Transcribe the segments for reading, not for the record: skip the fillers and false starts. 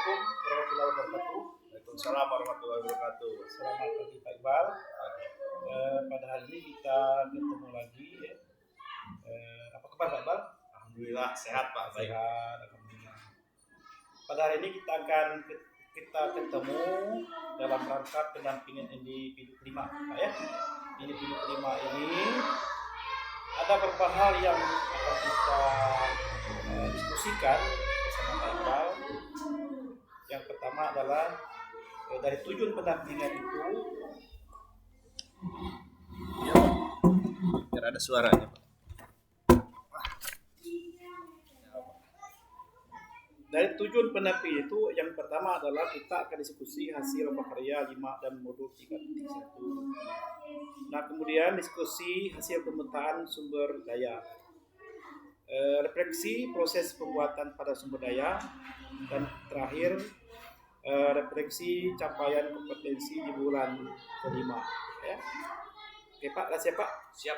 Assalamualaikum warahmatullahi wabarakatuh. Waalaikumsalam warahmatullahi wabarakatuh. Selamat pagi Pak Iqbal. Pada hari ini kita ketemu lagi ya. Apa kabar Pak Iqbal? Alhamdulillah sehat Pak. Baik. Sehat, alhamdulillah. Pada hari ini kita ketemu dalam rangka pendampingan individu kelima, Pak ya. Individu kelima ini ada beberapa hal yang akan kita diskusikan bersama Pak Iqbal. Yang pertama adalah dari tujuan pendampingan itu, Biar ada suaranya Pak. Dari tujuan pendampingan itu yang pertama adalah kita akan diskusi hasil prakarya 5 dan modul 3.1. Nah, kemudian diskusi hasil pemetaan sumber daya, refleksi proses pembuatan pada sumber daya, dan terakhir refleksi capaian kompetensi di bulan kelima. Ya. Oke Pak, siap Pak? Siap.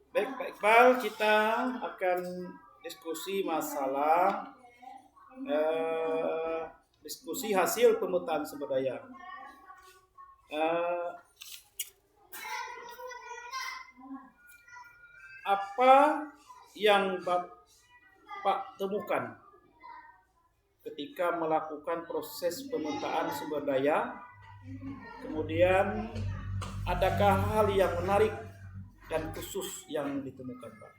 Baik Pak Iqbal, kita akan diskusi masalah diskusi hasil pemetaan sumber daya. Apa yang Bapak temukan ketika melakukan proses pemetaan sumber daya? Kemudian adakah hal yang menarik dan khusus yang ditemukan, Pak?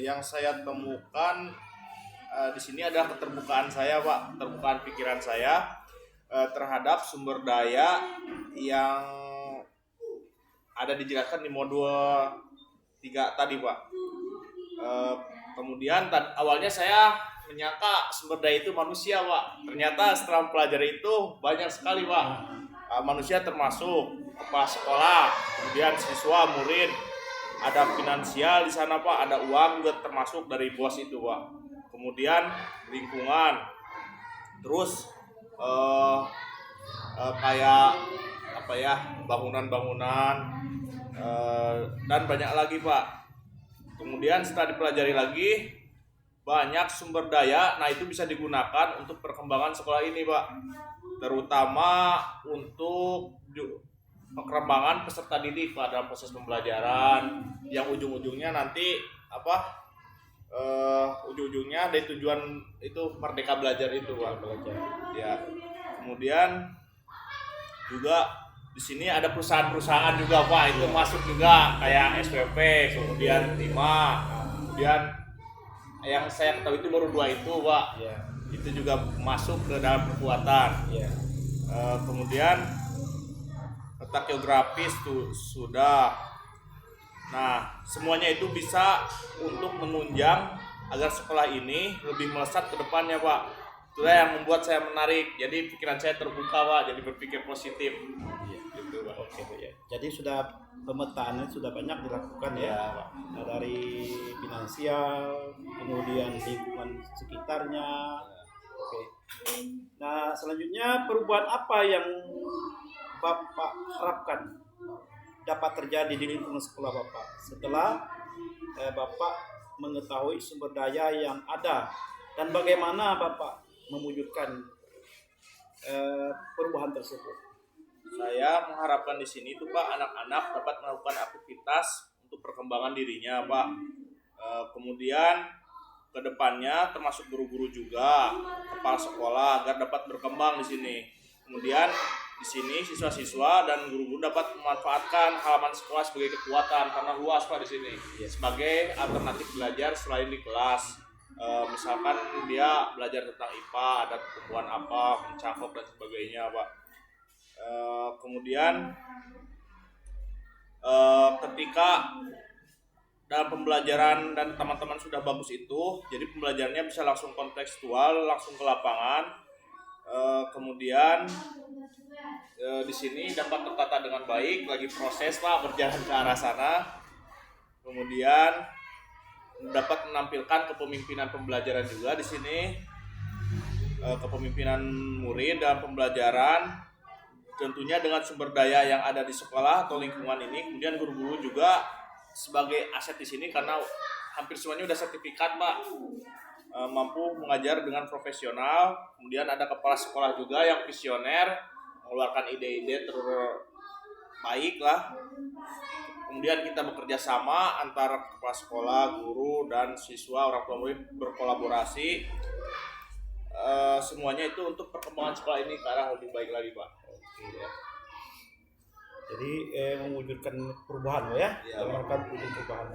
Yang saya temukan di sini adalah keterbukaan saya Pak, keterbukaan pikiran saya terhadap sumber daya yang ada dijelaskan di modul 3 tadi Pak. Kemudian awalnya saya menyangka sumber daya itu manusia Pak. Ternyata setelah mempelajari itu banyak sekali Pak. Manusia termasuk kepala sekolah, kemudian siswa, murid, ada finansial di sana Pak, ada uang juga termasuk dari bos itu Pak. Kemudian lingkungan, terus kayak apa ya, bangunan-bangunan dan banyak lagi Pak. Kemudian setelah dipelajari lagi banyak sumber daya, nah itu bisa digunakan untuk perkembangan sekolah ini Pak, terutama untuk perkembangan peserta didik Pak dalam proses pembelajaran yang ujung-ujungnya nanti ujung-ujungnya dari tujuan itu merdeka belajar itu Pak. Ya. Kemudian juga di sini ada perusahaan-perusahaan juga Pak, itu masuk juga kayak SPP, kemudian Timah, kemudian yang saya ketahui itu baru 2 itu Pak. Ya. Itu juga masuk ke dalam perbuatan. Ya. Kemudian letak geografis tuh sudah. Nah, semuanya itu bisa untuk menunjang agar sekolah ini lebih melesat ke depannya Pak. Itulah yang membuat saya menarik. Jadi pikiran saya terbuka Pak, jadi berpikir positif. Iya. Gitu Pak. Oke Pak ya. Jadi sudah pemetaannya sudah banyak dilakukan ya, Pak. Nah, dari finansial, kemudian lingkungan sekitarnya. Oke. Nah, selanjutnya perubahan apa yang Bapak harapkan dapat terjadi di lingkungan sekolah Bapak setelah Bapak mengetahui sumber daya yang ada, dan bagaimana Bapak mewujudkan perubahan tersebut? Saya mengharapkan di sini tuh Pak, anak-anak dapat melakukan aktivitas untuk perkembangan dirinya Pak. Kemudian ke depannya termasuk guru-guru juga, kepala sekolah agar dapat berkembang di sini. Kemudian di sini siswa-siswa dan guru-guru dapat memanfaatkan halaman sekolah sebagai kekuatan karena luas Pak di sini. Sebagai alternatif belajar selain di kelas. Misalkan dia belajar tentang IPA, ada pertumbuhan apa, mencangkok dan sebagainya Pak. Kemudian ketika dalam pembelajaran dan teman-teman sudah bagus itu, jadi pembelajarannya bisa langsung kontekstual, langsung ke lapangan. Kemudian di sini dapat tertata dengan baik, lagi proses Pak berjalan ke arah sana. Kemudian dapat menampilkan kepemimpinan pembelajaran juga di sini, kepemimpinan murid dalam pembelajaran, tentunya dengan sumber daya yang ada di sekolah atau lingkungan ini. Kemudian guru-guru juga sebagai aset di sini karena hampir semuanya udah sertifikat Pak. mampu mengajar dengan profesional. Kemudian ada kepala sekolah juga yang visioner, mengeluarkan ide-ide terbaik lah. Kemudian kita bekerja sama antara kepala sekolah, guru, dan siswa, orang tua murid berkolaborasi. Semuanya itu untuk perkembangan sekolah ini ke arah lebih baik lagi, Pak. Oke, ya. Jadi mewujudkan perubahan Pak, ya, Iya, melakukan perubahan.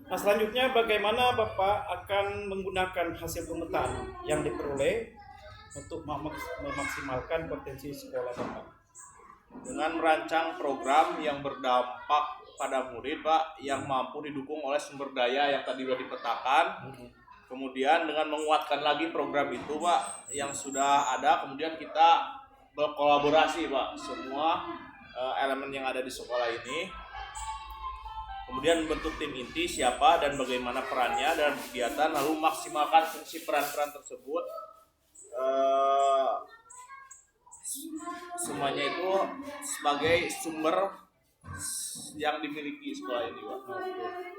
Nah, selanjutnya bagaimana Bapak akan menggunakan hasil pemetaan yang diperoleh untuk memaksimalkan potensi sekolah Bapak? Dengan merancang program yang berdampak pada murid, Pak, yang mampu didukung oleh sumber daya yang tadi sudah dipetakan. Kemudian dengan menguatkan lagi program itu, Pak, yang sudah ada, kemudian kita berkolaborasi, Pak, semua elemen yang ada di sekolah ini. Kemudian bentuk tim inti siapa dan bagaimana perannya dan kegiatan, lalu maksimalkan fungsi peran-peran tersebut. Semuanya itu sebagai sumber yang dimiliki sekolah ini, Pak,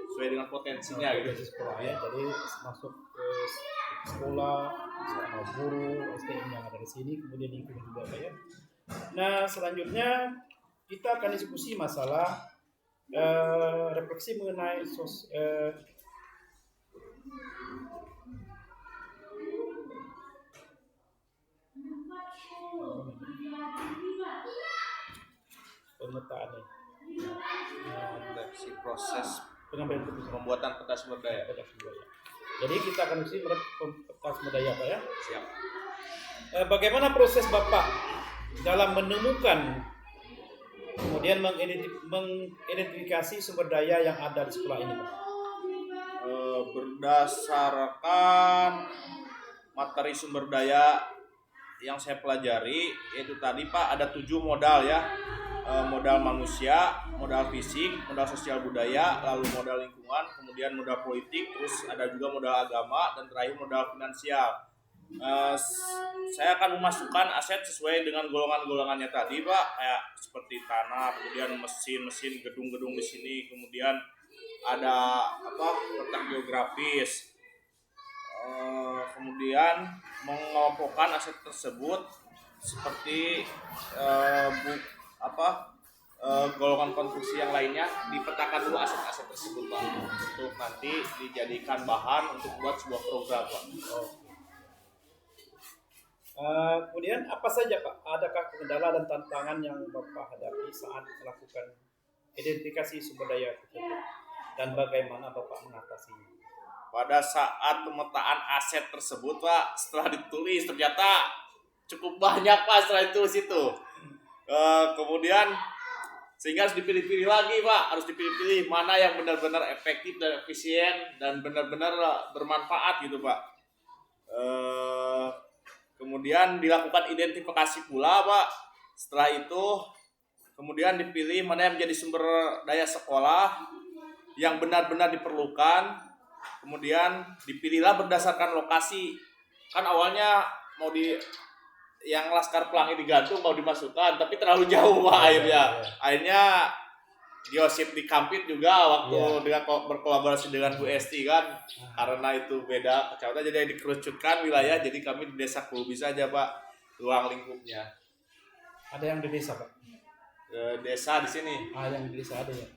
sesuai dengan potensinya gitu. Sekolah, ya. Jadi masuk ke sekolah, sama guru, STM yang ada di sini, kemudian lingkungan juga Pak, ya. Nah, selanjutnya kita akan diskusi masalah refleksi mengenai pemetaan Refleksi proses pengambilan keputusan pembuatan peta sumber daya. pada sumber daya. Jadi kita akan diskusi peta sumber daya Pak, ya. Siap. Bagaimana proses Bapak dalam menemukan kemudian mengidentifikasi sumber daya yang ada di sekolah ini, Pak? Berdasarkan materi sumber daya yang saya pelajari, yaitu tadi, Pak, ada 7 modal, ya. Modal manusia, modal fisik, modal sosial budaya, lalu modal lingkungan, kemudian modal politik, terus ada juga modal agama, dan terakhir modal finansial. Saya akan memasukkan aset sesuai dengan golongan-golongannya tadi, Pak, kayak seperti tanah, kemudian mesin, gedung-gedung di sini, kemudian ada letak geografis. Kemudian mengelompokkan aset tersebut seperti golongan konstruksi yang lainnya, dipetakan dulu aset-aset tersebut, Pak, untuk nanti dijadikan bahan untuk buat sebuah program, Pak. Kemudian apa saja Pak? Adakah kendala dan tantangan yang Bapak hadapi saat melakukan identifikasi sumber daya tersebut dan bagaimana Bapak mengatasinya? Pada saat pemetaan aset tersebut, Pak, setelah ditulis ternyata cukup banyak, Pak, setelah ditulis itu. Kemudian sehingga harus dipilih-pilih lagi, Pak, harus dipilih-pilih mana yang benar-benar efektif dan efisien dan benar-benar bermanfaat gitu, Pak. Kemudian dilakukan identifikasi pula, Pak. Setelah itu kemudian dipilih mana yang menjadi sumber daya sekolah yang benar-benar diperlukan. Kemudian dipilihlah berdasarkan lokasi. Kan awalnya mau yang Laskar Pelangi digantung mau dimasukkan, tapi terlalu jauh, Pak, akhirnya. Akhirnya Geosip di Kampit juga waktu dengan berkolaborasi dengan Bu Esti kan, karena itu beda kecamatan, jadi dikerucutkan wilayah, jadi kami di Desa Kulubis aja, Pak, ruang lingkupnya. Ada yang di desa, Pak? Desa di sini. Yang di desa ada ya.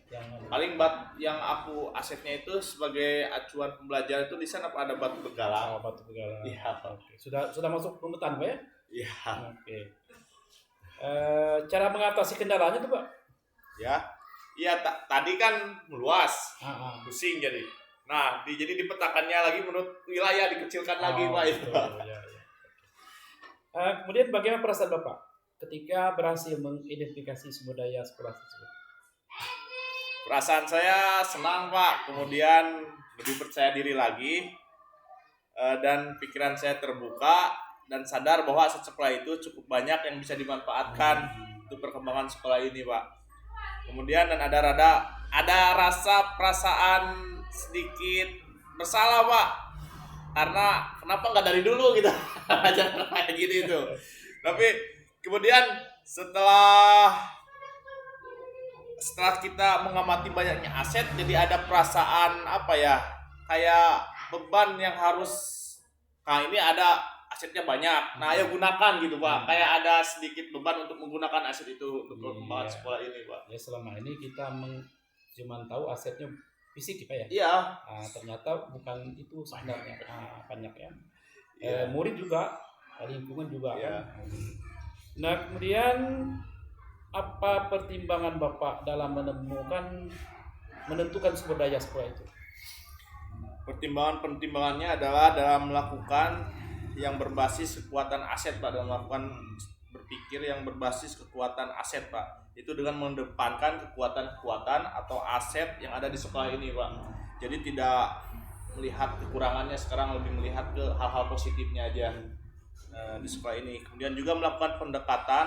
Paling yang aku asetnya itu sebagai acuan pembelajaran itu di sana ada Batu Begalang. Batu Begalang. Iya. Okay. Sudah masuk pemetaan, Pak, ya? Iya. Oke. Cara mengatasi kendalanya tuh, Pak? Ya. Iya, tadi kan meluas, pusing jadi. Nah, jadi dipetakannya lagi menurut wilayah, dikecilkan lagi, Pak. Itu. Ya. Kemudian bagaimana perasaan Bapak ketika berhasil mengidentifikasi sumber daya sekolah tersebut? Perasaan saya senang, Pak. Kemudian lebih percaya diri lagi, dan pikiran saya terbuka dan sadar bahwa aset sekolah itu cukup banyak yang bisa dimanfaatkan untuk perkembangan sekolah ini, Pak. Kemudian dan ada rasa perasaan sedikit bersalah, Pak, karena kenapa nggak dari dulu gitu, jangan kayak gini itu. Tapi kemudian setelah kita mengamati banyaknya aset, jadi ada perasaan kayak beban yang harus Kang ini ada asetnya banyak, nah ayo gunakan gitu Pak. Kayak ada sedikit beban untuk menggunakan aset itu untuk perkembangan sekolah ini Pak. Ya selama ini kita cuman tahu asetnya fisik Pak ya. Iya. Ternyata bukan itu sebenarnya. Banyak ya. Iya. Murid juga, lingkungan juga. Iya. Kan? Nah kemudian apa pertimbangan Bapak dalam menentukan sumber daya sekolah itu? Pertimbangannya adalah dalam melakukan yang berbasis kekuatan aset Pak, dalam melakukan berpikir yang berbasis kekuatan aset Pak. Itu dengan mengedepankan kekuatan-kekuatan atau aset yang ada di sekolah ini Pak. Jadi tidak melihat kekurangannya, sekarang lebih melihat ke hal-hal positifnya aja di sekolah ini. Kemudian juga melakukan pendekatan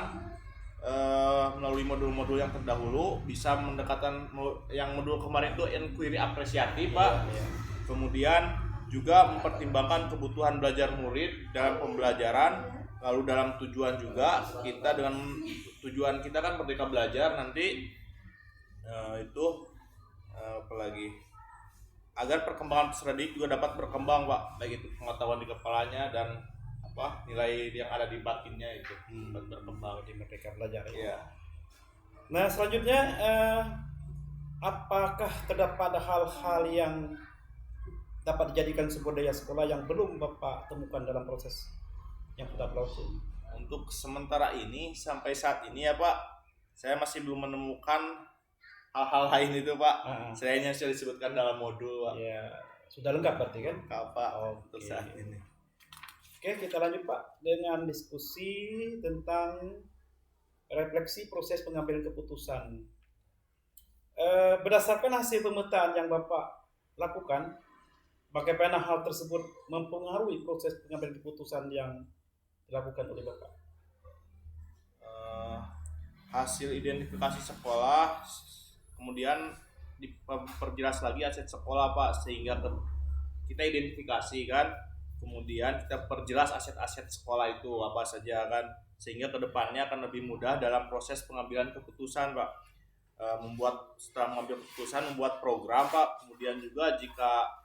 melalui modul-modul yang terdahulu, bisa mendekatan yang modul kemarin itu inquiry apresiatif Pak. Kemudian juga mempertimbangkan kebutuhan belajar murid dalam pembelajaran, lalu dalam tujuan juga kita dengan tujuan kita kan Merdeka Belajar nanti itu apalagi agar perkembangan peserta didik juga dapat berkembang Pak, baik itu pengetahuan di kepalanya dan nilai yang ada di batinnya itu dapat berkembang di Merdeka Belajar. Ya. Nah selanjutnya apakah terdapat hal-hal yang dapat dijadikan sumber daya sekolah yang belum Bapak temukan dalam proses yang sudah berlangsung? Untuk sementara ini sampai saat ini ya Pak, saya masih belum menemukan hal-hal lain itu Pak. Selain yang sudah disebutkan dalam modul Pak. Ya, sudah lengkap berarti kan? Pak, untuk saat ini. Oke, kita lanjut Pak dengan diskusi tentang refleksi proses pengambilan keputusan. Berdasarkan hasil pemetaan yang Bapak lakukan, bagaimana hal tersebut mempengaruhi proses pengambilan keputusan yang dilakukan oleh Bapak? Hasil identifikasi sekolah, kemudian diperjelas lagi aset sekolah Pak, sehingga kita identifikasi kan, kemudian kita perjelas aset-aset sekolah itu apa saja kan, sehingga kedepannya akan lebih mudah dalam proses pengambilan keputusan Pak. Setelah mengambil keputusan membuat program Pak, kemudian juga jika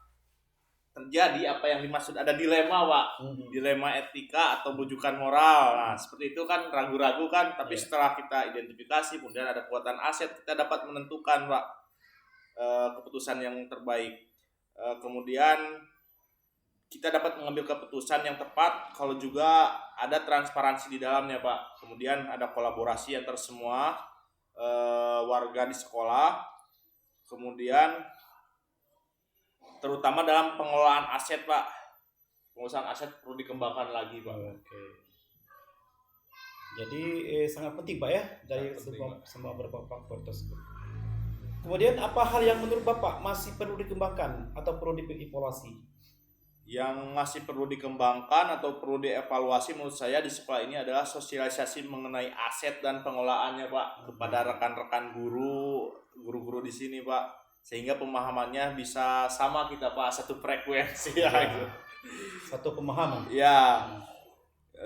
terjadi apa yang dimaksud ada dilema Pak, dilema etika atau bujukan moral. Nah seperti itu kan ragu-ragu kan, tapi setelah kita identifikasi kemudian ada kekuatan aset, kita dapat menentukan Pak keputusan yang terbaik. Kemudian kita dapat mengambil keputusan yang tepat kalau juga ada transparansi di dalamnya Pak. Kemudian ada kolaborasi antar semua warga di sekolah. Kemudian terutama dalam pengelolaan aset Pak, pengusahaan aset perlu dikembangkan lagi Pak. Oke. Jadi sangat penting Pak ya dari semua beberapa faktor tersebut. Kemudian apa hal yang menurut Bapak masih perlu dikembangkan atau perlu dievaluasi? Yang masih perlu dikembangkan atau perlu dievaluasi menurut saya di sekolah ini adalah sosialisasi mengenai aset dan pengelolaannya Pak kepada rekan-rekan guru-guru di sini Pak, sehingga pemahamannya bisa sama kita Pak, satu frekuensi ya. Satu pemahaman. Ya,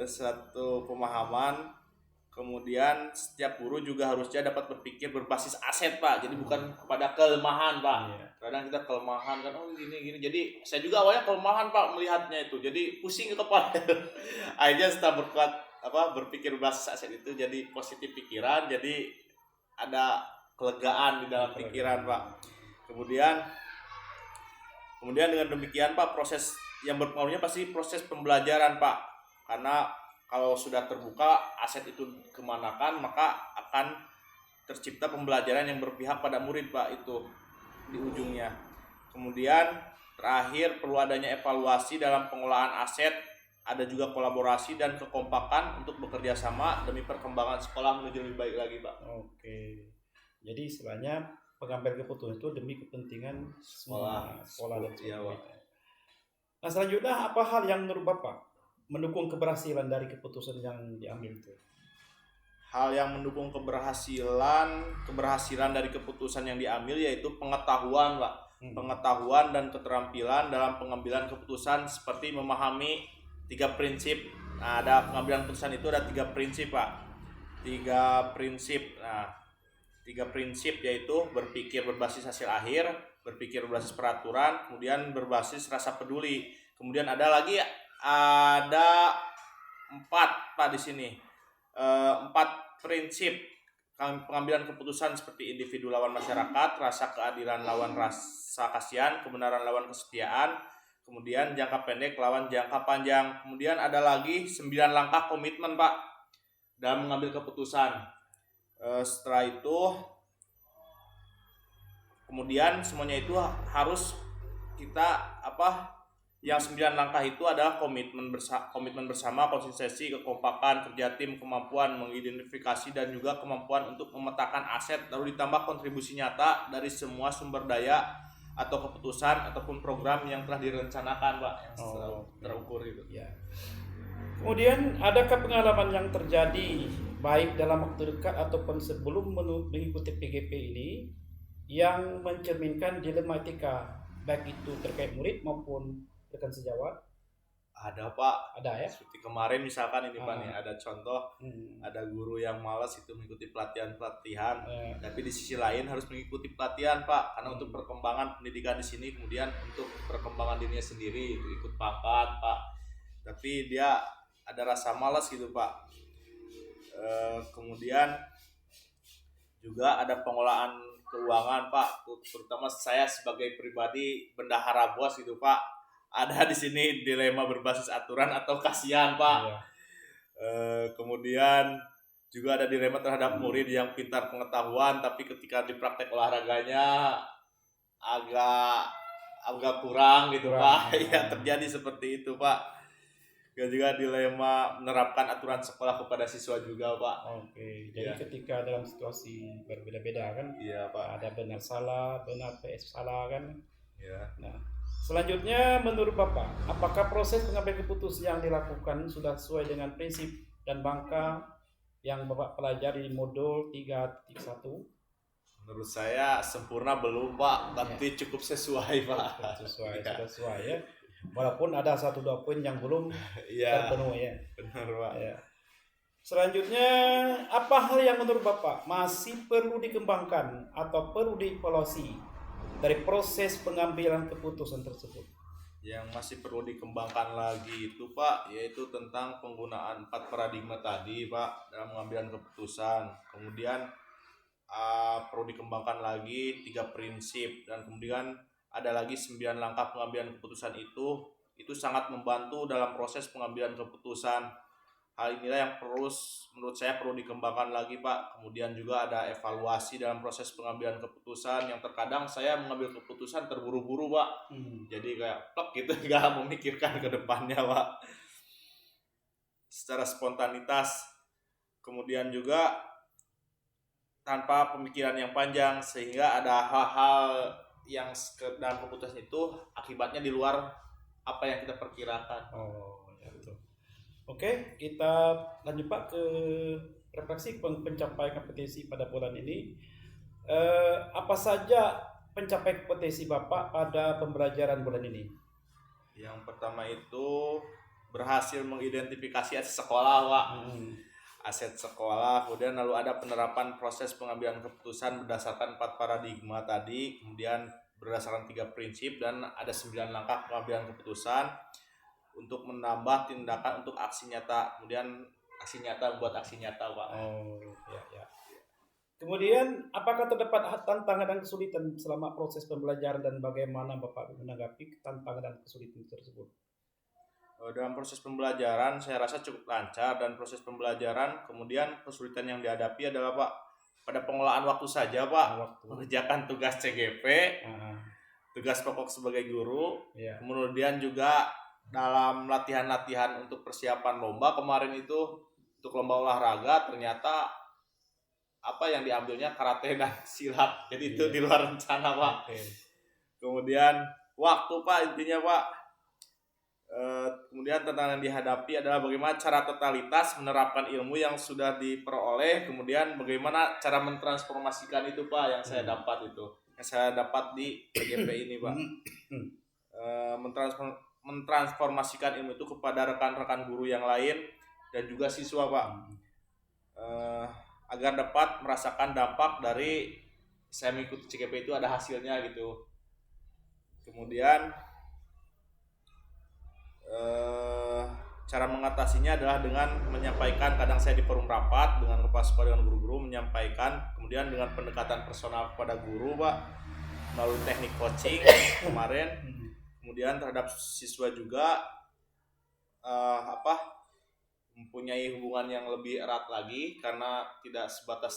satu pemahaman. Kemudian setiap guru juga harusnya dapat berpikir berbasis aset Pak, jadi bukan kepada kelemahan Pak. Kadang kita kelemahan kan, gini. Jadi saya juga awalnya kelemahan Pak melihatnya itu, jadi pusing ke kepala. Akhirnya setelah berpikir berbasis aset itu jadi positif pikiran, jadi ada kelegaan di dalam pikiran Pak. Kemudian dengan demikian Pak, proses yang berpengaruhnya pasti proses pembelajaran Pak, karena kalau sudah terbuka aset itu kemanakan, maka akan tercipta pembelajaran yang berpihak pada murid Pak, itu di ujungnya. Kemudian terakhir perlu adanya evaluasi dalam pengelolaan aset, ada juga kolaborasi dan kekompakan untuk bekerja sama demi perkembangan sekolah menuju lebih baik lagi Pak. Oke. Jadi istilahnya pengambil keputusan itu demi kepentingan sekolah dan sekolah. Nah selanjutnya apa hal yang menurut Bapak mendukung keberhasilan dari keputusan yang diambil itu? Hal yang mendukung keberhasilan dari keputusan yang diambil yaitu pengetahuan Pak. Pengetahuan dan keterampilan dalam pengambilan keputusan seperti memahami 3 prinsip. Nah, ada pengambilan keputusan itu ada 3 prinsip Pak. 3 prinsip. Nah, 3 prinsip yaitu berpikir berbasis hasil akhir, berpikir berbasis peraturan, kemudian berbasis rasa peduli. Kemudian ada lagi ada 4 Pak di sini. 4 prinsip pengambilan keputusan seperti individu lawan masyarakat, rasa keadilan lawan rasa kasihan, kebenaran lawan kesetiaan, kemudian jangka pendek lawan jangka panjang. Kemudian ada lagi 9 langkah komitmen Pak dalam mengambil keputusan. Setelah itu kemudian semuanya itu harus kita yang 9 langkah itu adalah komitmen bersama, konsistensi, kekompakan, kerja tim, kemampuan mengidentifikasi dan juga kemampuan untuk memetakan aset, lalu ditambah kontribusi nyata dari semua sumber daya atau keputusan ataupun program yang telah direncanakan Pak, yang terukur itu. Ya. Kemudian adakah pengalaman yang terjadi baik dalam waktu dekat ataupun sebelum mengikuti PGP ini yang mencerminkan dilema etika, baik itu terkait murid maupun rekan sejawat? Ada Pak, Ada ya. seperti kemarin misalkan ini Pak nih, ada contoh ada guru yang malas itu mengikuti pelatihan, tapi di sisi lain harus mengikuti pelatihan Pak, karena untuk perkembangan pendidikan di sini, kemudian untuk perkembangan dirinya sendiri itu ikut pangkat Pak, tapi dia ada rasa malas gitu Pak. Kemudian juga ada pengolahan keuangan Pak, terutama saya sebagai pribadi bendahara bos gitu Pak. Ada di sini dilema berbasis aturan atau kasihan Pak. Iya. Kemudian juga ada dilema terhadap murid yang pintar pengetahuan tapi ketika di praktek olahraganya agak kurang gitu Pak. Ya terjadi seperti itu Pak. Dan juga dilema menerapkan aturan sekolah kepada siswa juga Pak. Oke, jadi ketika dalam situasi berbeda-beda kan, iya Pak, ada benar salah, benar PS salah kan. Iya. Nah, selanjutnya menurut Bapak, apakah proses pengambilan keputusan yang dilakukan sudah sesuai dengan prinsip dan bangka yang Bapak pelajari di modul 3.1? Menurut saya sempurna belum Pak, tapi cukup sesuai Pak. Sesuai ya. Walaupun ada 1-2 poin yang belum terpenuhi ya. Benar Pak. Ya. Selanjutnya, apa hal yang menurut Bapak masih perlu dikembangkan atau perlu dievaluasi dari proses pengambilan keputusan tersebut? Yang masih perlu dikembangkan lagi itu Pak, yaitu tentang penggunaan 4 paradigma tadi Pak dalam pengambilan keputusan. Kemudian perlu dikembangkan lagi 3 prinsip, dan kemudian ada lagi 9 langkah pengambilan keputusan itu sangat membantu dalam proses pengambilan keputusan. Hal inilah yang menurut saya perlu dikembangkan lagi Pak. Kemudian juga ada evaluasi dalam proses pengambilan keputusan, yang terkadang saya mengambil keputusan terburu-buru Pak. Jadi kayak plek gitu, nggak memikirkan ke depannya Pak, secara spontanitas. Kemudian juga tanpa pemikiran yang panjang, sehingga ada hal-hal yang dalam keputusan itu akibatnya di luar apa yang kita perkirakan. Betul. Oke, kita lanjut Pak ke refleksi pencapaian kompetensi pada bulan ini. Apa saja pencapaian kompetensi Bapak pada pembelajaran bulan ini? Yang pertama itu berhasil mengidentifikasi aset sekolah Pak. Aset sekolah, kemudian lalu ada penerapan proses pengambilan keputusan berdasarkan 4 paradigma tadi, kemudian berdasarkan 3 prinsip, dan ada 9 langkah pengambilan keputusan untuk menambah tindakan untuk aksi nyata. Kemudian aksi nyata buat aksi nyata Pak. Ya. Kemudian apakah terdapat tantangan dan kesulitan selama proses pembelajaran, dan bagaimana Bapak menanggapi tantangan dan kesulitan tersebut? Dalam proses pembelajaran saya rasa cukup lancar, dan proses pembelajaran kemudian kesulitan yang dihadapi adalah Pak pada pengelolaan waktu saja Pak. Mengerjakan tugas CGP, tugas pokok sebagai guru, kemudian juga dalam latihan-latihan untuk persiapan lomba kemarin itu, untuk lomba olahraga ternyata apa yang diambilnya karate dan silat, jadi itu di luar rencana Pak. Kemudian waktu Pak, intinya Pak. Kemudian tantangan yang dihadapi adalah bagaimana cara totalitas menerapkan ilmu yang sudah diperoleh, kemudian bagaimana cara mentransformasikan itu Pak, yang saya dapat di PGP ini Pak. Mentransformasikan ilmu itu kepada rekan-rekan guru yang lain dan juga siswa Pak, agar dapat merasakan dampak dari saya mengikuti CGP itu ada hasilnya gitu. Kemudian cara mengatasinya adalah dengan menyampaikan, kadang saya di forum rapat dengan kepala sekolah dengan guru-guru menyampaikan, kemudian dengan pendekatan personal kepada guru Pak melalui teknik coaching kemarin, kemudian terhadap siswa juga mempunyai hubungan yang lebih erat lagi, karena tidak sebatas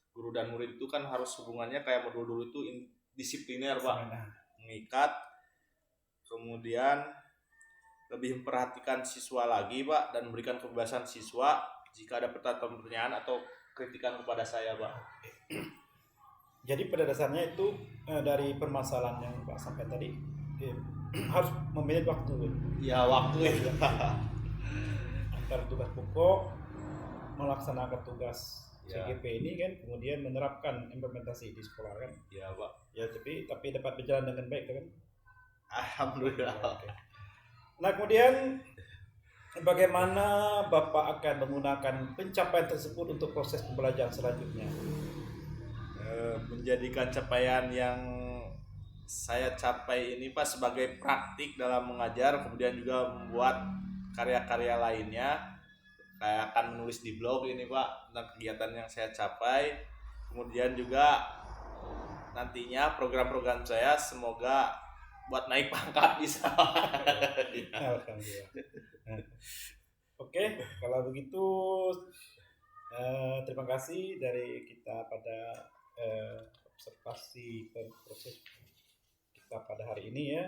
guru dan murid itu kan harus hubungannya kayak modul dulu itu disipliner Pak, mengikat, kemudian lebih memperhatikan siswa lagi Pak dan memberikan kebebasan siswa jika ada pertanyaan atau kritikan kepada saya Pak. Jadi pada dasarnya itu dari permasalahan yang Pak sampaikan tadi harus memilih waktu. Ya waktu ya. Antara tugas pokok melaksanakan tugas Ya. CGP ini kan, kemudian menerapkan implementasi di sekolah kan. Ya Pak. Ya tapi dapat berjalan dengan baik kan. Alhamdulillah. Oke. Nah kemudian bagaimana Bapak akan menggunakan pencapaian tersebut untuk proses pembelajaran selanjutnya? Menjadikan capaian yang saya capai ini Pak sebagai praktik dalam mengajar, kemudian juga membuat karya-karya lainnya, kayak akan menulis di blog ini Pak tentang kegiatan yang saya capai, kemudian juga nantinya program-program saya semoga buat naik pangkat bisa. Alhamdulillah. Oke, kalau begitu terima kasih dari kita pada observasi proses kita pada hari ini ya.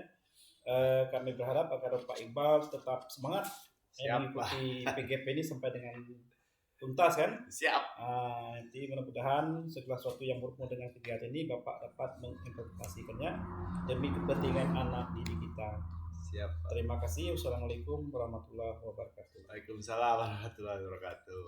Kami berharap agar Pak Iqbal tetap semangat mengikuti PGP ini sampai dengan tuntas kan. Siap. Nanti mudah-mudahan segala sesuatu yang berhubungan dengan kegiatan ini Bapak dapat mengimplementasikannya demi kepentingan anak didik kita. Siap Pak. Terima kasih. Wassalamualaikum warahmatullahi wabarakatuh. Waalaikumsalam warahmatullahi wabarakatuh.